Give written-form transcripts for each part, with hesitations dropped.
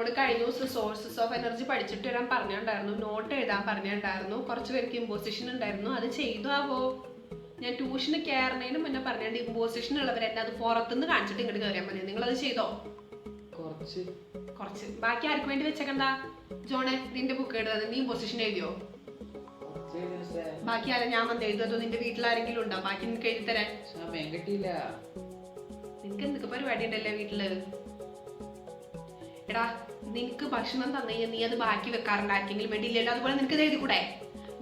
എന്നോട് കഴിഞ്ഞ ദിവസം സോഴ്സസ് ഓഫ് എനർജി പഠിച്ചിട്ട് വരാൻ പറഞ്ഞിട്ടുണ്ടായിരുന്നു, നോട്ട് എഴുതാൻ പറഞ്ഞിട്ടുണ്ടായിരുന്നു, കുറച്ച് പേർക്ക് ഇമ്പോസിഷൻ ഉണ്ടായിരുന്നു. അത് ചെയ്താവോ? ഞാൻ ട്യൂഷന് കയറുന്നതിന് മുന്നേ പറഞ്ഞിട്ടുണ്ട് ഇമ്പോസിഷൻ ഉള്ളവരെന്നെ അത് പുറത്തുനിന്ന് കാണിച്ചിട്ട് ഇങ്ങോട്ട് കയറിയാൽ മതി. നിങ്ങളത് ചെയ്തോ? കുറച്ച് ബാക്കി ആർക്ക് വേണ്ടി വെച്ചേക്കണ്ട? ജോണെ, നിന്റെ ബുക്ക് എഴുതാതെ നീ ഇമ്പോസിഷൻ എഴുതിയോ? ബാക്കി ആരാ? ഞാൻ വന്ന് എഴുതോ? നിന്റെ വീട്ടിൽ ആരെങ്കിലും ഉണ്ടോ ബാക്കി നിനക്ക് എഴുതി തരാൻ? നിനക്ക് എന്തൊക്കെ പരിപാടി ഉണ്ടല്ലേ വീട്ടില്? എടാ, നിനക്ക് ഭക്ഷണം തന്നു കഴിഞ്ഞാൽ നീ അത് ബാക്കി വെക്കാറുണ്ട് ആർക്കെങ്കിലും വേണ്ടിയില്ലല്ലോ. അതുപോലെ നിനക്ക് ഇത് എഴുതി കൂടെ?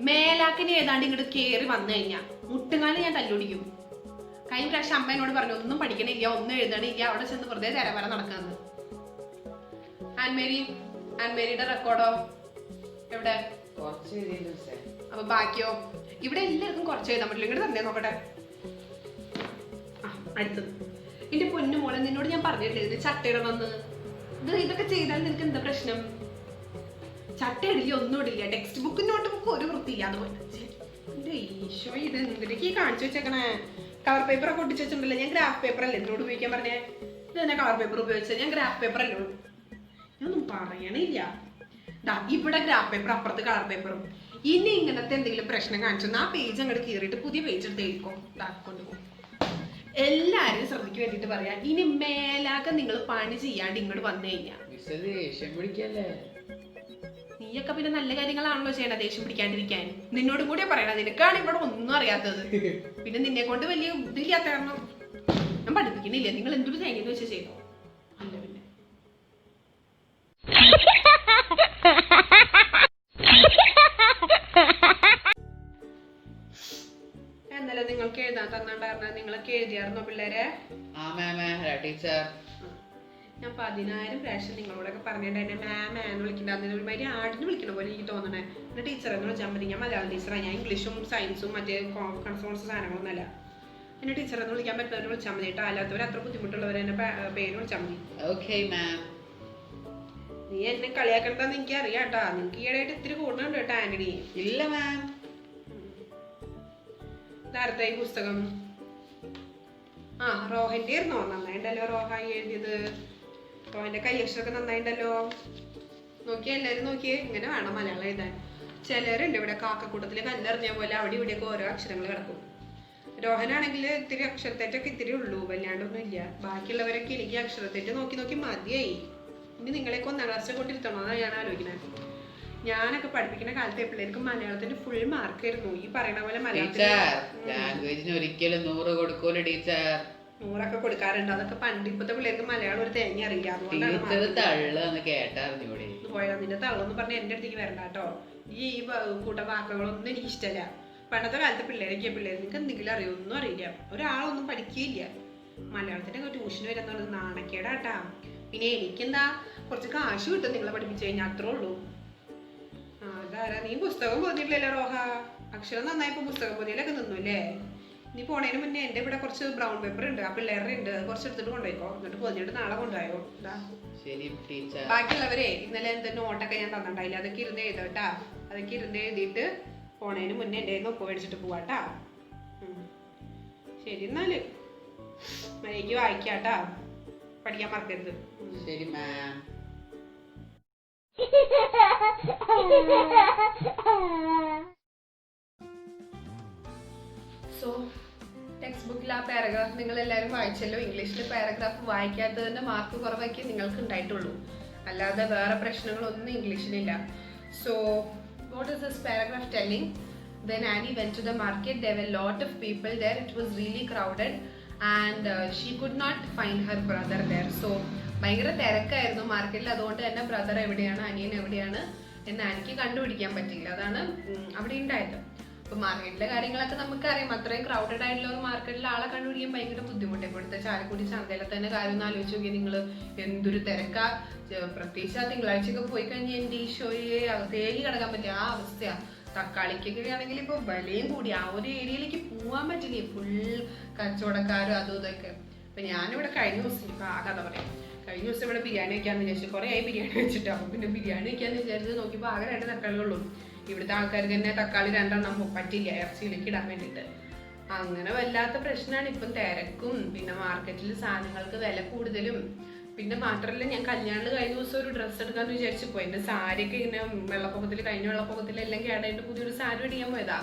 മേലാക്കിന് ഏതാണ്ട് ഇങ്ങോട്ട് കയറി വന്നു കഴിഞ്ഞാൽ മുട്ടുകാലം ഞാൻ തല്ലുടിക്കും. കഴിഞ്ഞ പ്രാവശ്യം അമ്മ എന്നോട് പറഞ്ഞു ഒന്നും പഠിക്കണില്ല, ഒന്നും എഴുതണില്ല, അവിടെ ചെന്ന് വെറുതെ തരവര നടക്കാന്ന്. ആൻമേരിയുടെ റെക്കോർഡോ എവിടെ? അപ്പൊ ബാക്കിയോ? ഇവിടെ എല്ലാവർക്കും കുറച്ച് എഴുതാൻ പറ്റില്ല. ഇങ്ങോട്ട് തന്നെ നോക്കട്ടെ. അടുത്തത് എന്റെ പൊന്നു മോളെ, നിന്നോട് ഞാൻ പറഞ്ഞിട്ടില്ലേ ഇതിന് ചട്ടയിടണമെന്ന്? ഇതൊക്കെ ചെയ്താൽ നിനക്ക് എന്താ പ്രശ്നം? ചട്ട ഇടില്ല, ഒന്നും ഇടില്ല. ടെക്സ്റ്റ് ബുക്കും നോട്ട് ബുക്കും ഒരു വൃത്തിയില്ല. അതുപോലെ എന്റെ ഈശോ, ഇത് എന്തിനൊക്കെ കാണിച്ചു വെച്ചേക്കണേ? കവർ പേപ്പർ ഒക്കെ ഒട്ടിച്ച് വെച്ചിട്ടുണ്ടല്ലോ. ഞാൻ ഗ്രാഫ് പേപ്പർ അല്ലേ എന്നോട് ഉപയോഗിക്കാൻ പറഞ്ഞേ? ഇത് തന്നെ കവർ പേപ്പർ ഉപയോഗിച്ചത്. ഞാൻ ഗ്രാഫ് പേപ്പർ അല്ലേ ഉള്ളൂ. ഞാനൊന്നും പറയണില്ല. ഇവിടെ ഗ്രാഫ് പേപ്പർ, അപ്പുറത്ത് കളർ പേപ്പറും. ഇനി ഇങ്ങനത്തെ എന്തെങ്കിലും പ്രശ്നം കാണിച്ചു ആ പേജ് അങ്ങോട്ട് കീറിയിട്ട് പുതിയ പേജ് എടുത്ത് എഴുതിക്കോ. കൊണ്ടുപോകും. എല്ലാരും ശ്രദ്ധിക്ക് വേണ്ടിട്ട് പറയാ, ഇനി മേലാക്ക നിങ്ങൾ പണി ചെയ്യാണ്ട് ഇങ്ങോട്ട് വന്നു കഴിഞ്ഞാ നീയൊക്കെ പിന്നെ നല്ല കാര്യങ്ങളാണല്ലോ ചെയ്യണ ദേഷ്യം പിടിക്കാണ്ടിരിക്കാൻ. നിന്നോടും കൂടെ പറയണ, നിനക്കാണ് ഇവിടെ ഒന്നും അറിയാത്തത്. പിന്നെ നിന്നെ കൊണ്ട് വലിയ ഇതില്ലാത്ത കാരണം ഞാൻ പഠിപ്പിക്കുന്നില്ല. നിങ്ങൾ എന്തൊരു തേങ്ങന്ന് വെച്ചാൽ ചെയ്തോ. അല്ല പിന്നെ എന്നല്ല നിങ്ങൾക്ക് എഴുതാൻ തന്നിട്ടുണ്ടായിരുന്ന? നിങ്ങളൊക്കെ എഴുതിയായിരുന്നോ പിള്ളേരെ? ഞാൻ 10,000 പ്രാവശ്യം നിങ്ങളോടൊക്കെ പറഞ്ഞിട്ട് എന്നെ മാം വിളിക്കണ്ടായിരുന്നു. ഒരുമാതിരി ആടിന് വിളിക്കണ പോലെ എനിക്ക് തോന്നണേ. എന്റെ ടീച്ചറെന്ന് വിളിച്ചാൽ മതി. ഞാൻ മലയാളം ടീച്ചറാണ്. ഞാൻ ഇംഗ്ലീഷും സയൻസും മറ്റേ കൺസോൺസ് സാധനങ്ങളൊന്നുമല്ല. എന്നെ ടീച്ചറെന്ന് വിളിക്കാൻ പറ്റുന്നവർ വിളിച്ചാൽ മതി കേട്ടോ. അല്ലാത്തവർ അത്ര ബുദ്ധിമുട്ടുള്ളവർ എന്നെ പേര് വിളിച്ചാൽ മതി. നീ എന്നെ കളിയാക്കണ്ടെന്ന് എനിക്ക് അറിയാം കേട്ടാ. നിനക്ക് ഈയിടെയായിട്ട് ഇത്തിരി കൂടുന്നുണ്ട് കേട്ടോ ആന്റണി. ഇല്ല മാം. നേരത്തെ ഈ പുസ്തകം റോഹന്റെ ആയിരുന്നോ? നന്നായിട്ടല്ലോ റോഹായി എഴുതിയത്. റോഹന്റെ കയ്യക്ഷരമൊക്കെ നന്നായിട്ടല്ലോ. നോക്കിയേ, എല്ലാവരും നോക്കിയേ. ഇങ്ങനെ വേണം മലയാളം എഴുതാൻ. ചിലരുണ്ട് ഇവിടെ കാക്കക്കൂട്ടത്തില് കല്ലെറിഞ്ഞ പോലെ അവിടെ ഇവിടെയൊക്കെ ഓരോ അക്ഷരങ്ങൾ കിടക്കും. രോഹനാണെങ്കിൽ ഇത്തിരി അക്ഷരത്തേറ്റൊക്കെ ഇത്തിരി ഉള്ളൂ, വല്ലാണ്ടൊന്നും ഇല്ല. ബാക്കിയുള്ളവരൊക്കെ എനിക്ക് അക്ഷരത്തേറ്റ് നോക്കി നോക്കി മതിയായി. ഇനി നിങ്ങളെയൊക്കെ 1ാം ക്ലാസ്സിൽ കൊണ്ടിരുത്തണോ എന്നാണ് ഞാൻ ആലോചിക്കുന്നത്. ഞാനൊക്കെ പഠിപ്പിക്കുന്ന കാലത്തെ പിള്ളേർക്ക് മലയാളത്തിന് ഫുൾ മാർക്കായിരുന്നു. ഈ പറയുന്ന പോലെ മലയാളത്തിന് 100 കൊടുക്കാറുണ്ട്. അതൊക്കെ പണ്ട്. ഇപ്പത്തെ പിള്ളേർക്ക് മലയാളം ഒരു തേങ്ങ അറിയില്ല. പോയാ നിന്റെ തള്ളെന്ന് പറഞ്ഞ എന്റെ അടുത്തേക്ക് വരണ്ട കേട്ടോ. ഈ കൂട്ട വാക്കുകളൊന്നും എനിക്ക് ഇഷ്ടമല്ല. പണ്ടത്തെ കാലത്തെ പിള്ളേർക്ക് നിങ്ങൾക്ക് എന്തെങ്കിലും അറിയോ? ഒന്നും അറിയില്ല. ഒരാളൊന്നും പഠിക്കുകയില്ല. മലയാളത്തിന്റെ ട്യൂഷന് വരുന്നത് നാണക്കേടാട്ടാ. പിന്നെ എനിക്കെന്താ കുറച്ച് കാശ് കിട്ടും നിങ്ങളെ പഠിപ്പിച്ചു കഴിഞ്ഞാൽ, അത്രേ ഉള്ളൂ. അതാരാ? നീ പുസ്തകം പൊതിയില്ലല്ലോ റോഹ. അക്ഷരം നന്നായപ്പോ പുസ്തകം പൊതിയിലൊക്കെ നിന്നു അല്ലേ? നീ പോണേന് മുന്നേ എന്റെ ഇവിടെ കുറച്ച് ബ്രൗൺ പേപ്പർ ഉണ്ട്, ആ പിള്ളേരുടെ ഉണ്ട്. കുറച്ച് എടുത്തിട്ട് കൊണ്ടുപോയിക്കോ. എന്നിട്ട് പൊതിഞ്ഞിട്ട് നാളെ കൊണ്ടുപോയോ. ബാക്കിയുള്ളവരെ ഇന്നലെ എന്താ നോട്ടൊക്കെ ഞാൻ തന്നിട്ടുണ്ടായില്ല, അതൊക്കെ ഇരുന്ന് എഴുതട്ടാ. അതൊക്കെ ഇരുന്ന് എഴുതിയിട്ട് പോണേന് മുന്നേ എന്റെ ഒപ്പ് മേടിച്ചിട്ട് പോവാട്ടാ. ശരി, എന്നാല് മര്യാദയ്ക്ക് വായിക്കാട്ടാ. പഠിക്കാൻ മറക്കരുത്. ശരി മാം. സോ ടെക്സ്റ്റ് ബുക്കിൽ ആ പാരഗ്രാഫ് നിങ്ങൾ എല്ലാവരും വായിച്ചല്ലോ. ഇംഗ്ലീഷിൽ പാരഗ്രാഫ് വായിക്കാത്തതിന്റെ മാർക്ക് കുറവാക്കി നിങ്ങൾക്ക് ഉണ്ടായിട്ടുള്ളൂ, അല്ലാതെ വേറെ പ്രശ്നങ്ങളൊന്നും ഇംഗ്ലീഷിലില്ല. So what is this paragraph telling? When Annie went to the market, there were a lot of people there. It was really crowded and she could not find her brother there. So ഭയങ്കര തിരക്കായിരുന്നു മാർക്കറ്റിൽ. അതുകൊണ്ട് തന്നെ brother എവിടെയാണ്, അനിയൻ എവിടെയാണ് എന്ന് എനിക്ക് കണ്ടുപിടിക്കാൻ പറ്റിയില്ല. അതാണ് അവിടെ ഉണ്ടായത്. അപ്പൊ മാർക്കറ്റിലെ കാര്യങ്ങളൊക്കെ നമുക്കറിയാം. അത്രയും ക്രൗഡഡ് ആയിട്ടുള്ള ഒരു മാർക്കറ്റിൽ ആളെ കണ്ടുപിടിക്കാൻ ഭയങ്കര ബുദ്ധിമുട്ട്. ഇപ്പോഴത്തെ ചാലക്കുടി ചന്തയിലെ തന്നെ കാര്യം ഒന്ന് ആലോചിച്ച് നോക്കി നിങ്ങൾ. എന്തൊരു തിരക്കാ. പ്രത്യേകിച്ച് ആ തിങ്കളാഴ്ചയൊക്കെ പോയി കഴിഞ്ഞാൽ എൻ്റെ ഈശോയെ തേങ്ങി കിടക്കാൻ പറ്റിയ ആ അവസ്ഥയാ. തക്കാളിക്കൊക്കെ ആണെങ്കിൽ ഇപ്പൊ വിലയും കൂടി. ആ ഒരു ഏരിയയിലേക്ക് പോവാൻ പറ്റില്ലേ. ഫുൾ കച്ചവടക്കാരും അതും ഇതൊക്കെ. അപ്പൊ ഞാനിവിടെ കഴിഞ്ഞ ദിവസം ഇപ്പൊ ആ കഥ പറയാം. കഴിഞ്ഞ ദിവസം ഇവിടെ ബിരിയാണി വെക്കാന്ന് വിചാരിച്ചു. കുറെ ആയി ബിരിയാണി വെച്ചിട്ട്. അപ്പൊ പിന്നെ ബിരിയാണി വെക്കാന്ന് വിചാരിച്ച് നോക്കിയപ്പോ ആകെ 2 തക്കാളികളുള്ളൂ. ഇവിടുത്തെ ആൾക്കാർക്ക് തന്നെ തക്കാളി 2 പറ്റില്ല ഇറച്ചിയിലേക്ക് ഇടാൻ വേണ്ടിയിട്ട്. അങ്ങനെ വല്ലാത്ത പ്രശ്നമാണ്. ഇപ്പം തിരക്കും പിന്നെ മാർക്കറ്റിൽ സാധനങ്ങൾക്ക് വില കൂടുതലും പിന്നെ മാത്രല്ല ഞാൻ കല്യാണം കഴിഞ്ഞ ദിവസം ഒരു ഡ്രസ്സ് എടുക്കാന്ന് വിചാരിച്ചു പോയി. എന്റെ സാരിയൊക്കെ ഇങ്ങനെ വെള്ളപ്പൊക്കത്തിൽ കഴിഞ്ഞ വെള്ളപ്പൊക്കത്തിൽ എല്ലാം കേടായിട്ട് പുതിയൊരു സാരി മേടിക്കാൻ പോയതാ.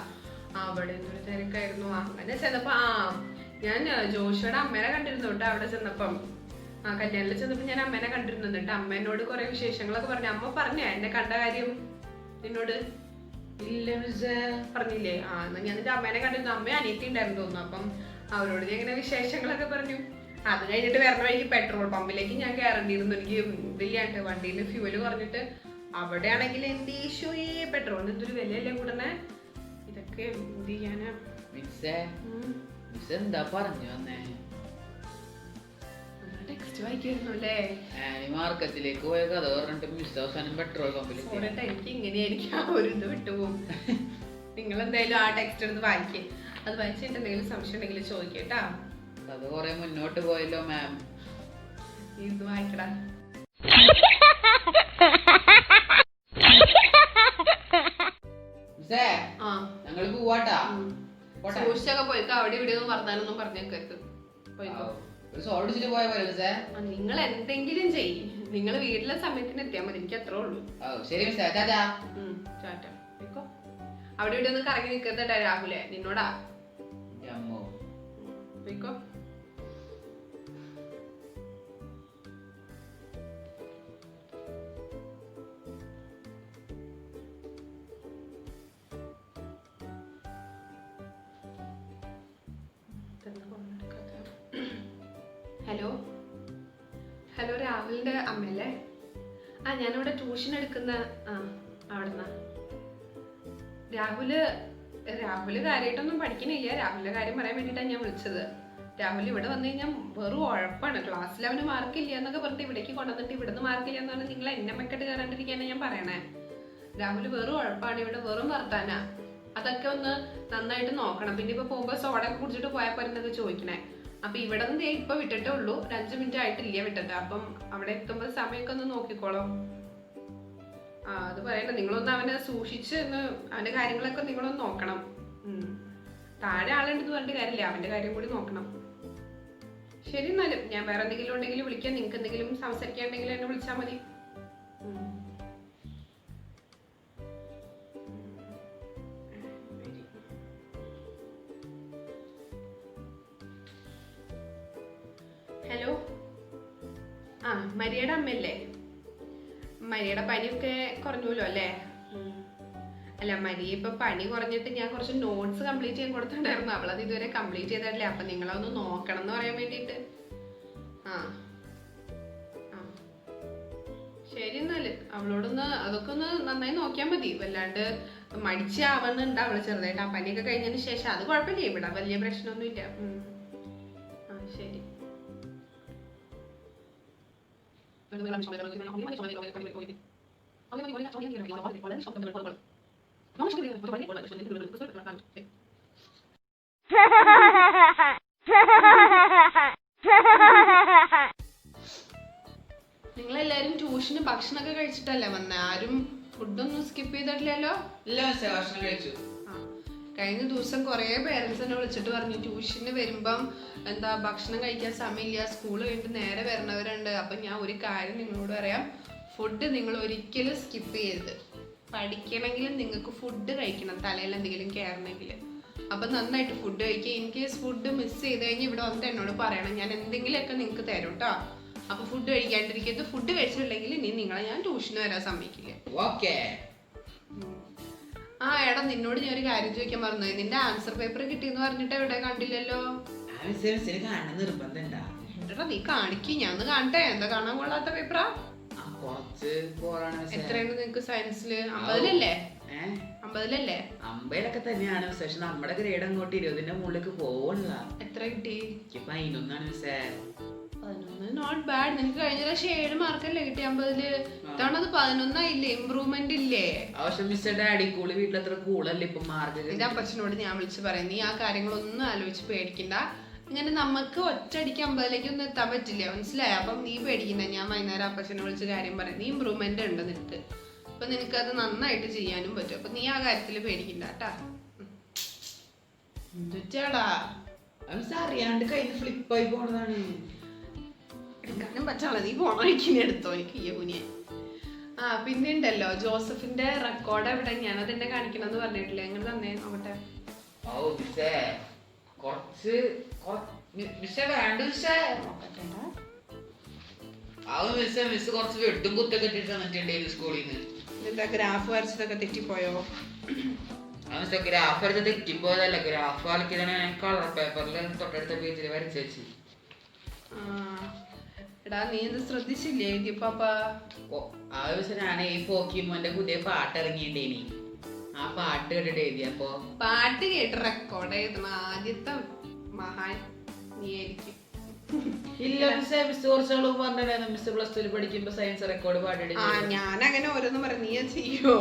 അവിടെ എന്തൊരു തിരക്കായിരുന്നു. അങ്ങനെ ചെന്നപ്പോ ഞാൻ ജോഷിയുടെ അമ്മേനെ കണ്ടിരുന്നു കേട്ടോ. അവിടെ ചെന്നപ്പം കല്യാണത്തിൽ ചെന്നപ്പോ ഞാൻ അമ്മേനെ കണ്ടിരുന്നു. എന്നിട്ട് അമ്മ എന്നോട് കുറെ വിശേഷങ്ങളൊക്കെ പറഞ്ഞു. അമ്മ പറഞ്ഞ എന്നെ കണ്ട കാര്യം നിന്നോട്? ഇല്ല മിസ്സേ. പറഞ്ഞില്ലേ? എന്നാ ഞാൻ എന്നിട്ട് അമ്മേനെ കണ്ടിരുന്നു. അമ്മ അനിയത്തി ഉണ്ടായിരുന്നു തോന്നുന്നു. അപ്പം അവരോട് ഞാൻ ഇങ്ങനെ വിശേഷങ്ങളൊക്കെ പറഞ്ഞു. അത് കഴിഞ്ഞിട്ട് വരണ വഴിക്ക് പെട്രോൾ പമ്പിലേക്ക് ഞാൻ കയറേണ്ടിയിരുന്നു. എനിക്ക് ഇതില്ലാണ്ട് വണ്ടിയിൽ ഫ്യൂവല് കുറഞ്ഞിട്ട്. അവിടെ ആണെങ്കിൽ എന്ത് ഈശോയെ പെട്രോളിന് എന്തൊരു വിലയല്ലേ കൂടണേ. ഇതൊക്കെ എന്ത് ചെയ്യാനാ? മിസ്സേ എന്താ പറഞ്ഞു വന്നേ? ടെക്സ്റ്റ് വായിക്കായിരുന്നു അല്ലേ? മാർക്കറ്റിലേക്ക് പോയ കഥ പറഞ്ഞിട്ട് മിസ് അവസാനം പെട്രോൾ പമ്പിലേക്ക്. എനിക്ക് ഇങ്ങനെയായിരിക്കും ഒരു ഇത് വിട്ടുപോകും. നിങ്ങൾ എന്തായാലും ആ ടെക്സ്റ്റ് എടുത്ത് വായിക്കേ. അത് വായിച്ചിട്ട് എന്തെങ്കിലും സംശയം ഉണ്ടെങ്കിൽ ചോദിക്കേട്ടാ. അത് കൊറേ മുന്നോട്ട് പോയല്ലോ മാം. ഇത് വായിക്കടാ. മിസ്സേ ഞങ്ങള് പോവാട്ടാ. സൂക്ഷിച്ചൊക്കെ പോയിക്കോ. അവിടെ ഇവിടെ ഒന്നും പറഞ്ഞാലൊന്നും പറഞ്ഞേക്കരുത്. പോയിക്കോ. പോയ പോലെ മിസ്സേ. നിങ്ങൾ എന്തെങ്കിലും ചെയ്യ്. നിങ്ങൾ വീട്ടിലെ സമയത്തിന് എത്തിയാൽ മതി. എനിക്ക് അത്രേ ഉള്ളൂ. ശരി മിസ്സേ. ടാറ്റാ. ടാറ്റ. പോയിക്കോ. അവിടെ ഇവിടെ ഒന്നും കറങ്ങി നിൽക്കരുതട്ടാ രാഹുലേ. നിന്നോടാ. പോയിക്കോ. ഹലോ ഹലോ രാഹുലിന്റെ അമ്മയല്ലേ? ഞാനിവിടെ ട്യൂഷൻ എടുക്കുന്ന അവിടുന്ന്. രാഹുല് കാര്യമായിട്ടൊന്നും പഠിക്കണില്ല. രാഹുലിന്റെ കാര്യം പറയാൻ വേണ്ടിയിട്ടാണ് ഞാൻ വിളിച്ചത്. രാഹുൽ ഇവിടെ വന്നു കഴിഞ്ഞാൽ വെറും ഉഴപ്പാണ്. ക്ലാസ്സിൽ അവന് മാർക്കില്ല എന്നൊക്കെ പറഞ്ഞിട്ട് ഇവിടേക്ക് കൊണ്ടുവന്നിട്ട് ഇവിടുന്ന് മാർക്കില്ല എന്ന് പറഞ്ഞാൽ നിങ്ങൾ എന്നെ മെക്കെട്ട് കയറാണ്ടിരിക്കാനാണ് ഞാൻ പറയണേ. രാഹുൽ വെറും ഉഴപ്പാണ്. ഇവിടെ വെറും വർത്താനാ. അതൊക്കെ ഒന്ന് നന്നായിട്ട് നോക്കണം. പിന്നെ ഇപ്പൊ പോകുമ്പോ സോഡ ഒക്കെ കുടിച്ചിട്ട് പോയപ്പോ എന്നൊക്കെ ചോദിക്കണേ. അപ്പൊ ഇവിടെ നിന്ന് ഇപ്പൊ വിട്ടിട്ടേ ഉള്ളൂ. ഒരു 5 മിനിറ്റ് ആയിട്ടില്ല വിട്ടിട്ട്. അപ്പം അവിടെ എത്തുമ്പോ സമയമൊക്കെ ഒന്ന് നോക്കിക്കോളോ. അത് പറയണ്ട. നിങ്ങളൊന്ന് അവനെ സൂക്ഷിച്ച് അവന്റെ കാര്യങ്ങളൊക്കെ നിങ്ങളൊന്ന് നോക്കണം. താഴെ ആളുണ്ടെന്ന് പറഞ്ഞിട്ട് കാര്യമില്ല. അവന്റെ കാര്യം കൂടി നോക്കണം. ശരി എന്നാലും ഞാൻ വേറെ എന്തെങ്കിലും ഉണ്ടെങ്കിൽ വിളിക്കാം. നിങ്ങൾക്ക് എന്തെങ്കിലും സംസാരിക്കാണ്ടെങ്കിൽ എന്നെ വിളിച്ചാൽ മതി. ഹലോ മരിയയുടെ അമ്മയല്ലേ? മരിയയുടെ പനിയൊക്കെ കുറഞ്ഞല്ലോ അല്ലേ? അല്ല മരിയ ഇപ്പൊ പനി കുറഞ്ഞിട്ട് ഞാൻ കുറച്ച് നോട്ട്സ് കംപ്ലീറ്റ് ചെയ്യാൻ കൊടുത്തിട്ടുണ്ടായിരുന്നു. അവളത് ഇതുവരെ കംപ്ലീറ്റ് ചെയ്തിട്ടില്ല. അപ്പൊ നിങ്ങളൊന്ന് നോക്കണം എന്ന് പറയാൻ വേണ്ടിട്ട്. ശരി എന്നാല് അവളോടൊന്ന് അതൊക്കെ ഒന്ന് നന്നായി നോക്കിയാൽ മതി. വല്ലാണ്ട് മടിച്ചാവുന്നുണ്ട് അവള് ചെറുതായിട്ട്. ആ പനിയൊക്കെ കഴിഞ്ഞതിന് ശേഷം. അത് കുഴപ്പമില്ല. ഇവിടെ വലിയ പ്രശ്നമൊന്നുമില്ല. ശരി. നിങ്ങളെല്ലാരും ട്യൂഷന് ഭക്ഷണമൊക്കെ കഴിച്ചിട്ടല്ലേ വന്നേ? ആരും ഫുഡൊന്നും സ്കിപ്പ് ചെയ്തിട്ടില്ലല്ലോ? ഇല്ല മിസ്സേ, ഭക്ഷണം കഴിച്ചു. കഴിഞ്ഞ ദിവസം കുറെ പേരൻസ് എന്നെ വിളിച്ചിട്ട് പറഞ്ഞു ട്യൂഷന് വരുമ്പം ഭക്ഷണം കഴിക്കാൻ സമയമില്ല, സ്കൂൾ കഴിഞ്ഞിട്ട് നേരെ വരണവരുണ്ട്. അപ്പൊ ഞാൻ ഒരു കാര്യം നിങ്ങളോട് പറയാം. ഫുഡ് നിങ്ങൾ ഒരിക്കലും സ്കിപ്പ് ചെയ്യരുത്. പഠിക്കണമെങ്കിൽ നിങ്ങൾക്ക് ഫുഡ് കഴിക്കണം. തലയിൽ എന്തെങ്കിലും കയറണമെങ്കിൽ. അപ്പൊ നന്നായിട്ട് ഫുഡ് കഴിക്കുക. ഇൻ കേസ് ഫുഡ് മിസ് ചെയ്ത് കഴിഞ്ഞ് ഇവിടെ വന്നിട്ട് എന്നോട് പറയണം. ഞാൻ എന്തെങ്കിലുമൊക്കെ നിങ്ങൾക്ക് തരും കേട്ടോ. അപ്പൊ ഫുഡ് കഴിക്കാണ്ടിരിക്കരുത്. ഫുഡ് കഴിച്ചിട്ടുണ്ടെങ്കിൽ ഇനി നിങ്ങളെ ഞാൻ ട്യൂഷന് വരാൻ സമ്മതിക്കില്ല. എടാ നിന്നോട് ഞാൻ ഒരു കാര്യം ചോദിക്കാൻ മറന്നു. നിന്റെ ആൻസർ പേപ്പർ കിട്ടിയെന്ന് പറഞ്ഞിട്ട് എവിടെ കണ്ടില്ലല്ലോ? എടാ നീ കാണിക്ക്. ഞാൻ ഒന്ന് കാണട്ടെ. എന്താ കാണാൻ കൊള്ളാത്ത പേപ്പറാ? എത്രയുണ്ട് നിനക്ക് സയൻസില്? 50-ലല്ലേ? 50-ലല്ലേ? 50-ലൊക്കെ തന്നെയാണ്. പക്ഷെ നമ്മുടെ ഗ്രേഡ് അങ്ങോട്ട് 20-ന്റെ മുകളിലേക്ക് പോകണില്ല. എത്ര കിട്ടി? 11 മിസ്സേ. 11 നോട്ട് ബാഡ്. നിനക്ക് കഴിഞ്ഞ പ്രാവശ്യം 7 മാർക്കല്ലേ കിട്ടി 50-ല്. ഇത്തവണ അത് 11 ആയില്ലേ? ഇമ്പ്രൂവ്മെന്റ് ഇല്ലേ? പക്ഷെ മിസ്സേ ഡാഡി കൂളി വീട്ടിലത്ര കൂളല്ലേ ഇപ്പൊ മാർക്ക്. എന്റെ അപ്പച്ചനോട് ഞാൻ വിളിച്ച് പറയാം. നീ ആ കാര്യങ്ങളൊന്നും ആലോചിച്ച് പേടിക്കണ്ട. ഇങ്ങനെ നമുക്ക് ഒറ്റയടിക്ക് 50-ലേക്ക് ഒന്നും എത്താൻ പറ്റില്ല, മനസ്സിലായോ? അപ്പം നീ പേടിക്കണ്ട. ഞാൻ വൈകുന്നേരം അപ്പച്ചനെ വിളിച്ച് കാര്യം പറയാം. നീ ഇമ്പ്രൂവ്മെന്റ് ഉണ്ട് നിനക്ക്. അപ്പൊ നിനക്ക് അത് നന്നായിട്ട് ചെയ്യാനും പറ്റും. അപ്പൊ നീ ആ കാര്യത്തില് പേടിക്കണ്ട കേട്ടാ. എന്തുറ്റാടാ അറിയാണ്ട് കയ്യിൽ ഫ്ലിപ്പായി പോണതാണ്. എടുക്കാനും പറ്റാളെ നീ പോണ വഴിക്കിനെ എടുത്തോ എനിക്ക് യൂനിയെ. ആ പിന്നെ ഉണ്ടല്ലോ ജോസഫിന്റെ റെക്കോർഡ് എവിടെ ഞാനത് എന്നെ കാണിക്കണമെന്ന് പറഞ്ഞിട്ടില്ലേ, എങ്ങനെ തന്നെ നോക്കട്ടെ. എന്താ ഗ്രാഫ് വരച്ചതൊക്കെ തെറ്റിപ്പോയോ? ഗ്രാഫ് വരച്ച തെറ്റിപ്പോയതല്ല, ഗ്രാഫ് കളിക്കുന്ന കളർ പേപ്പറിൽ തൊട്ടടുത്ത പേജിൽ വരച്ചു വെച്ച്. എടാ നീ ഇത് ശ്രദ്ധിച്ചില്ലേ എഴുതിയപ്പാ? ആ ദിവസം ഞാൻ ഈ പോക്കിമോന്റെ പുതിയ പാട്ട് ഇറങ്ങിയിട്ടേനി, ആ പാട്ട് കേട്ടിട്ട് എഴുതിയപ്പോ. പാട്ട് കേട്ട് റെക്കോർഡ് എഴുതണ ആദ്യത്തെ മഹാൻ നീ ആയിരിക്കും. ഇല്ല മിസ്, മിസ് കുറച്ചാള് പറഞ്ഞിട്ടുണ്ടായിരുന്നു മിസ് പ്ലസ് ടു പഠിക്കുമ്പോ സയൻസ് റെക്കോർഡ് പാടിട്ട്. ഞാൻ അങ്ങനെ ഓരോന്നും പറഞ്ഞു, നീ ചെയ്യോ?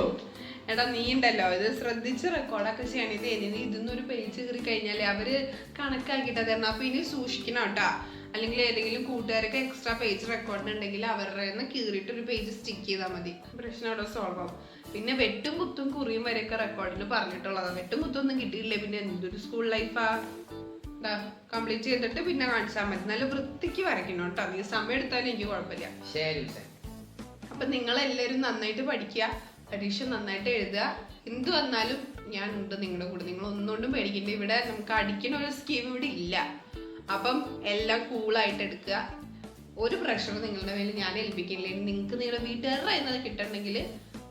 എടാ നീ ഉണ്ടല്ലോ ഇത് ശ്രദ്ധിച്ച് റെക്കോർഡൊക്കെ ചെയ്യണം. ഇത് ഇനി ഇതൊന്നൊരു പേജ് കയറി കഴിഞ്ഞാല് അവര് കണക്കാക്കിട്ട് തരണം. അപ്പൊ ഇനി സൂക്ഷിക്കണം കേട്ടാ. അല്ലെങ്കിൽ ഏതെങ്കിലും കൂട്ടുകാർക്ക് എക്സ്ട്രാ പേജ് റെക്കോർഡ് ഉണ്ടെങ്കിൽ അവരുടെ കീറിയിട്ട് ഒരു പേജ് സ്റ്റിക്ക് ചെയ്താൽ മതി, പ്രശ്നം അവിടെ സോൾവ് ആവും. പിന്നെ വെട്ടും കുത്തും കുറിയും വരെയൊക്കെ റെക്കോർഡിന് പറഞ്ഞിട്ടുള്ളതാണ്. വെട്ടും കുത്തും ഒന്നും കിട്ടിയില്ലേ പിന്നെ എന്തൊരു സ്കൂൾ ലൈഫാ. കംപ്ലീറ്റ് ചെയ്തിട്ട് പിന്നെ കാണിച്ചാൽ മതി. നല്ല വൃത്തിക്ക് വരയ്ക്കണം കേട്ടോ. നീ സമയം എടുത്താലും എനിക്ക് കുഴപ്പമില്ല. അപ്പൊ നിങ്ങളെല്ലാവരും നന്നായിട്ട് പഠിക്കുക, പരീക്ഷ നന്നായിട്ട് എഴുതുക. എന്ത് വന്നാലും ഞാൻ ഉണ്ട് നിങ്ങളുടെ കൂടെ. നിങ്ങൾ ഒന്നുകൊണ്ടും പേടിക്കണ്ട. ഇവിടെ നമുക്ക് അടിക്കുന്ന ഒരു സ്കീം ഇവിടെ ഇല്ല. അപ്പം എല്ലാം കൂളായിട്ട് എടുക്കുക. ഒരു പ്രഷർ നിങ്ങളുടെ മേലെ ഞാൻ ഏൽപ്പിക്കില്ല. നിങ്ങൾക്ക് നിങ്ങളുടെ വീട്ടുകാരുടെ എന്നത് കിട്ടണമെങ്കിൽ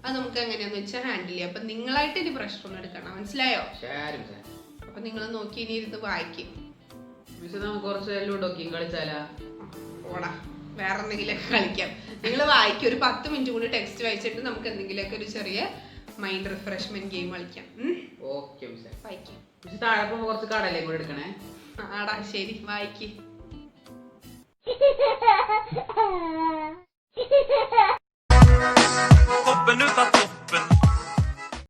അത് നമുക്ക് എങ്ങനെയാന്ന് വെച്ചാൽ ഹാൻഡിൽ ചെയ്യാം. അപ്പൊ നിങ്ങളായിട്ട് ഇനി പ്രഷർ ഒന്നും എടുക്കണം, മനസ്സിലായോ? അപ്പൊ നിങ്ങൾ നോക്കി ഇനി ഇരുന്ന് വായിക്കും. ഓടാ വേറെ എന്തെങ്കിലുമൊക്കെ കളിക്കാം. നിങ്ങൾ വായിക്കും. ഒരു 10 മിനിറ്റ് കൂടി ടെക്സ്റ്റ് വായിച്ചിട്ട് നമുക്ക് എന്തെങ്കിലുമൊക്കെ ഒരു ചെറിയ മൈൻഡ് റിഫ്രഷ്മെന്റ് ഗെയിം കളിക്കാം. വായിക്കും. കുറച്ച് കടലേ കൂടെ എടുക്കണേ. ആടാ ശരി വായിക്ക്.